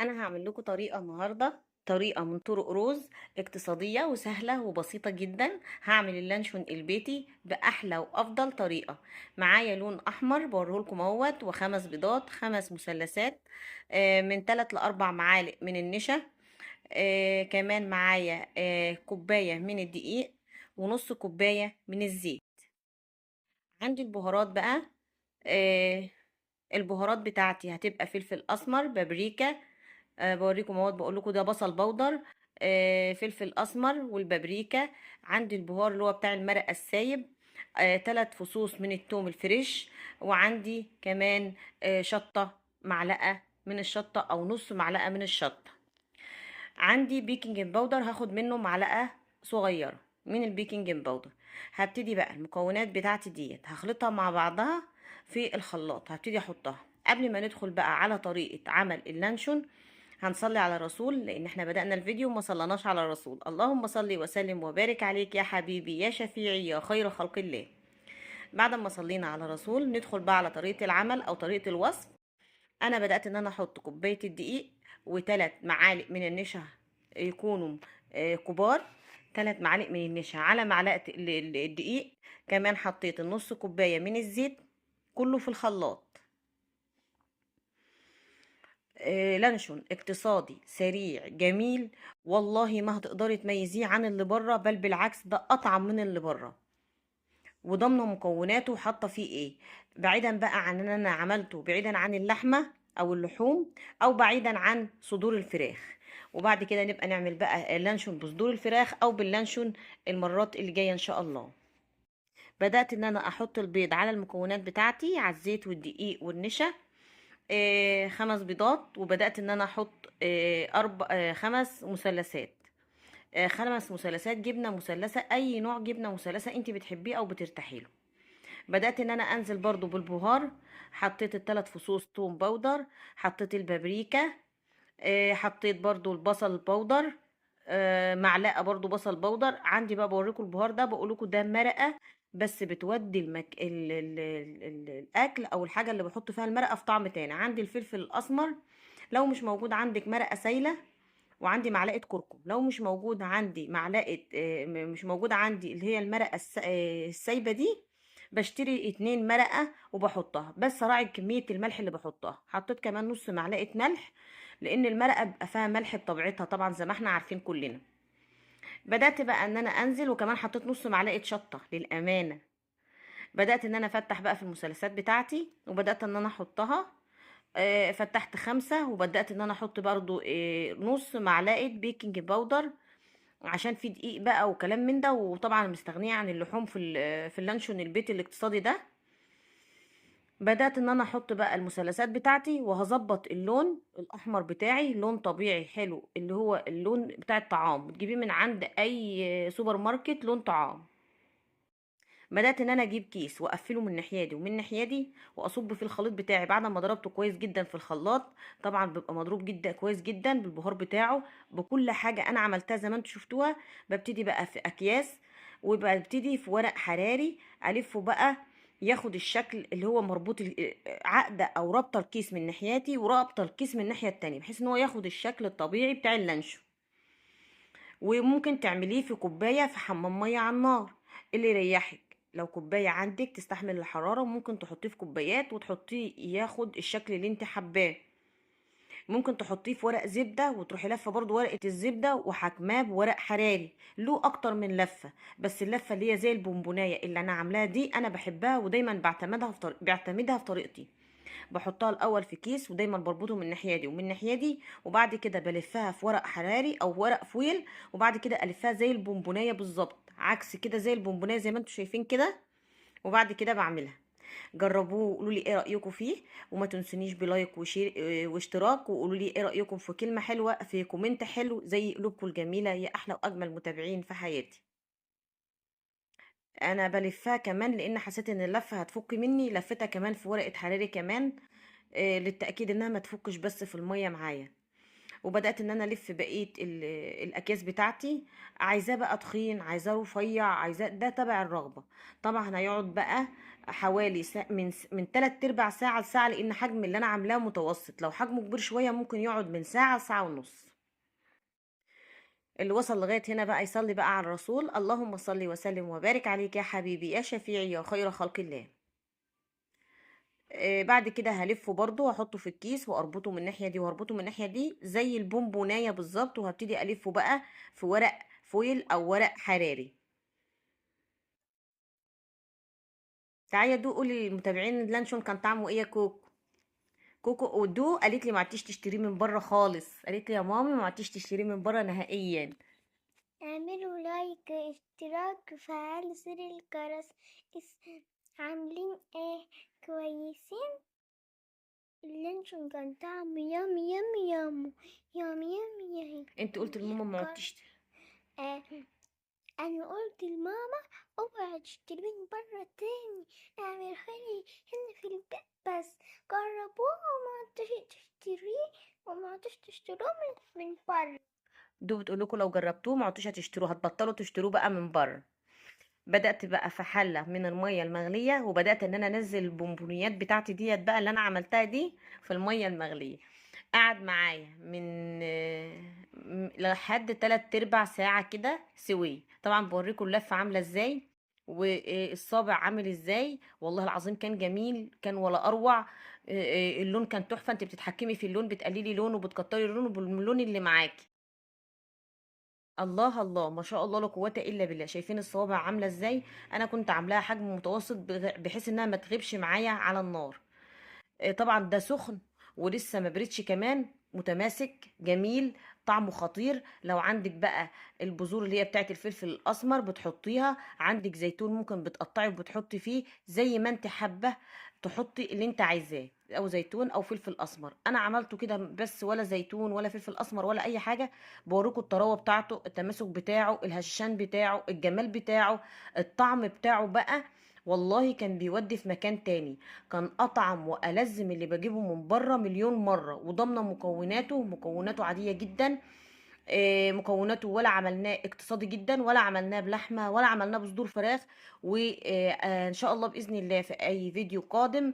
انا هعمل لكم طريقه النهارده، طريقه من طرق روز اقتصاديه وسهله وبسيطه جدا. هعمل اللانشون البيتي باحلى وافضل طريقه. معايا لون احمر بوريهولكم اهوت، وخمس بيضات، خمس مثلثات، من 3 ل4 معالق من النشا. كمان معايا كوبايه من الدقيق، ونص كوبايه من الزيت. عندي البهارات بقى. آه، البهارات بتاعتي هتبقى فلفل اسمر، بابريكا. بوريكم اهوت، بقول لكم ده بصل بودر، فلفل اسمر والبابريكا. عندي البهار اللي هو بتاع المرقه السايب، 3 فصوص من التوم الفريش. وعندي كمان شطه، معلقه من الشطه او نص معلقه من الشطه. عندي بيكنج باودر، هاخد منه معلقه صغيره من البيكنج باودر. هبتدي بقى المكونات بتاعتي ديت هخلطها مع بعضها في الخلاط. هبتدي احطها قبل ما ندخل بقى على طريقه عمل اللانشون. هنصلي على الرسول، لان احنا بدأنا الفيديو وما صلناش على الرسول. اللهم صلي وسلم وبارك عليك يا حبيبي يا شفيعي يا خير خلق الله. بعد ما صلينا على الرسول ندخل بقى على طريقة العمل او طريقة الوصف. انا بدأت ان انا احط كوباية الدقيق وثلاث معالق من النشا، يكونوا كبار. 3 معالق من النشا على معلقة الدقيق. كمان حطيت النص كوباية من الزيت، كله في الخلاط. لانشون اقتصادي سريع جميل. والله ما هتقدري تميزيه عن اللي بره، بل بالعكس ده اطعم من اللي بره. وضمن مكوناته حاطه فيه ايه، بعيدا بقى عن ان انا عملته بعيدا عن اللحمه او اللحوم، او بعيدا عن صدور الفراخ. وبعد كده نبقى نعمل بقى اللانشون بصدور الفراخ او باللانشون المرات اللي جايه ان شاء الله. بدأت ان انا احط البيض على المكونات بتاعتي، على الزيت والدقيق والنشا. 5 بيضات. وبدأت ان انا احط 5 مثلثات. 5 مثلثات جبنة مثلثة، اي نوع جبنة مثلثة انت بتحبيه او بترتاحي له. بدأت ان انا انزل برضو بالبهار. حطيت ال3 فصوص توم باودر، حطيت البابريكا، حطيت برضو البصل باودر، معلقة برضو بصل باودر. عندي بقى بوريكم البهار ده، بقولكم ده مرقة، بس بتودي الاكل او الحاجة اللي بحط فيها المرقة في طعم تاني. عندي الفلفل الاسمر، لو مش موجود عندك مرقة سايلة. وعندي معلقة كركم. لو مش موجود عندي معلقة مش موجودة عندي اللي هي المرقة السايبة دي، بشتري 2 مرقة وبحطها. بس راعي كمية الملح اللي بحطها. حطيت كمان نص معلقة ملح، لان المرقة بيبقى فيها ملح بطبيعتها طبعا زي ما احنا عارفين كلنا. بدأت بقى ان انا انزل، وكمان حطيت نص معلقة شطة للأمانة. بدأت ان انا افتح بقى في المثلثات بتاعتي، وبدأت ان انا احطها. فتحت 5، وبدأت ان انا احط برضو نص معلقة بيكنج باودر، عشان في دقيق بقى وكلام من ده. وطبعا مستغنية عن اللحوم في اللانشون البيتي الاقتصادي ده. بدأت ان انا احط بقى المثلثات بتاعتي، وهظبط اللون الاحمر بتاعي لون طبيعي حلو، اللي هو اللون بتاع الطعام، بتجيبيه من عند اي سوبر ماركت لون طعام. بدأت ان انا اجيب كيس واقفله من ناحيه دي ومن ناحيه دي، واصب في الخليط بتاعي بعد ما ضربته كويس جدا في الخلاط. طبعا بيبقى مضروب جدا كويس جدا بالبهار بتاعه، بكل حاجه انا عملتها زي ما انتم شفتوها. ببتدي بقى في اكياس، وببتدي في ورق حراري الفه بقى، ياخد الشكل اللي هو مربوط عقده او رابطه الكيس من ناحيتي ورابطه الكيس من الناحيه التانية، بحيث ان هو ياخد الشكل الطبيعي بتاع اللانشو. وممكن تعمليه في كوباية في حمام مية على النار، اللي يريحك. لو كوباية عندك تستحمل الحرارة، ممكن تحطيه في كوبايات وتحطيه ياخد الشكل اللي انت حباه. ممكن تحطيه في ورق زبدة، وتروحي لفة برضو ورقة الزبدة وحكماه بورق حراري، له اكتر من لفة. بس اللفة اللي هي زي البونبوناية اللي انا عاملاها دي انا بحبها، ودايما بعتمدها في طريقتي. بحطها الاول في كيس، ودايما بربطه من الناحيه دي ومن الناحيه دي، وبعد كده بلفها في ورق حراري او ورق فويل، وبعد كده الفها زي البونبونيه بالظبط، عكس كده زي البونبونيه زي ما انتم شايفين كده. وبعد كده بعملها. جربوه وقولوا لي ايه رايكم فيه. وما تنسونيش بلايك وشير واشتراك، وقولوا لي ايه رايكم في كلمه حلوه في كومنت حلو زي قلوبكم الجميله يا احلى واجمل متابعين في حياتي. انا بلفها كمان لان حسيت ان اللفه هتفك مني، لفتها كمان في ورقه حراري كمان، للتأكيد انها ما تفكش بس في المية معايا. وبدات ان انا الف بقيه الاكياس بتاعتي. عايزاه بقى تخين، عايزاه رفيع، عايزاه، ده تبع الرغبه. طبعا هيقعد بقى حوالي من 3 ارباع ساعه لساعه، لان حجم اللي انا عاملاه متوسط. لو حجمه كبير شويه ممكن يقعد من ساعه لساعه ونص. اللي وصل لغايه هنا بقى يصلي بقى على الرسول. اللهم صل وسلم وبارك عليك يا حبيبي يا شفيعي يا خير خلق الله. بعد كده هلفه برضو واحطه في الكيس واربطه من الناحيه دي واربطه من الناحيه دي زي البونبونايه بالظبط، وهبتدي الفه بقى في ورق فويل او ورق حراري. تعالي دوق، قولي للمتابعين اللانشون كان طعمه ايه يا كوكو. كوكو ودو قالت لي ما عدتيش تشتريه من بره خالص، قالت لي يا مامي ما عدتيش تشتريه من بره نهائيا. اعملوا لايك اشتراك وفعلوا زر الجرس. عاملين ايه؟ كويسين. اللانشون كان طعمه يامي يامي يامي يامي يامي يامي. انت قلت لماما ما عدتيش. آه انا قلت لماما اوعي تشتري من بره تاني، اعمل خيري هنا في البيت بس. جربوه وما عدتش تشتريه وما عدتش تشتروه من بره. دو بتقول لكم لو جربتوه ما عدتوش هتشتروه، هتبطلوا تشتروه بقى من بره. بدأت بقى في حلة من المية المغلية، وبدأت ان انا انزل البونبونيات بتاعتي ديت بقى اللي انا عملتها دي في المية المغلية. قعد معايا من لحد 3 ارباع ساعة كده سوي. طبعا بوريكم اللفة عاملة ازاي والصابع عامل ازاي. والله العظيم كان جميل، كان ولا اروع. اللون كان تحفة. انت بتتحكمي في اللون، بتقللي لونه وبتكتري لونه باللون اللي معاكي. الله الله ما شاء الله لا قوه الا بالله. شايفين الصوابع عامله ازاي؟ انا كنت عاملاها حجم متوسط بحيث انها ما تغيبش معايا على النار. طبعا ده سخن ولسه ما بردش كمان، متماسك جميل، طعمه خطير. لو عندك بقى البذور اللي هي بتاعت الفلفل الاسمر بتحطيها، عندك زيتون ممكن بتقطعي وبتحطي فيه زي ما انت حابه، تحطي اللي انت عايزاه، او زيتون او فلفل اسمر. انا عملته كده بس، ولا زيتون ولا فلفل اسمر ولا اي حاجه. بوريكم الطراوه بتاعته، التماسك بتاعه، الهشان بتاعه، الجمال بتاعه، الطعم بتاعه بقى. والله كان بيودي في مكان تاني. كان اطعم والذ من اللي بجيبه من بره مليون مره، وضمن مكوناته عاديه جدا. مكوناته ولا عملناه اقتصادي جدا، ولا عملناه بلحمه، ولا عملناه بصدور فراخ. وان شاء الله باذن الله في اي فيديو قادم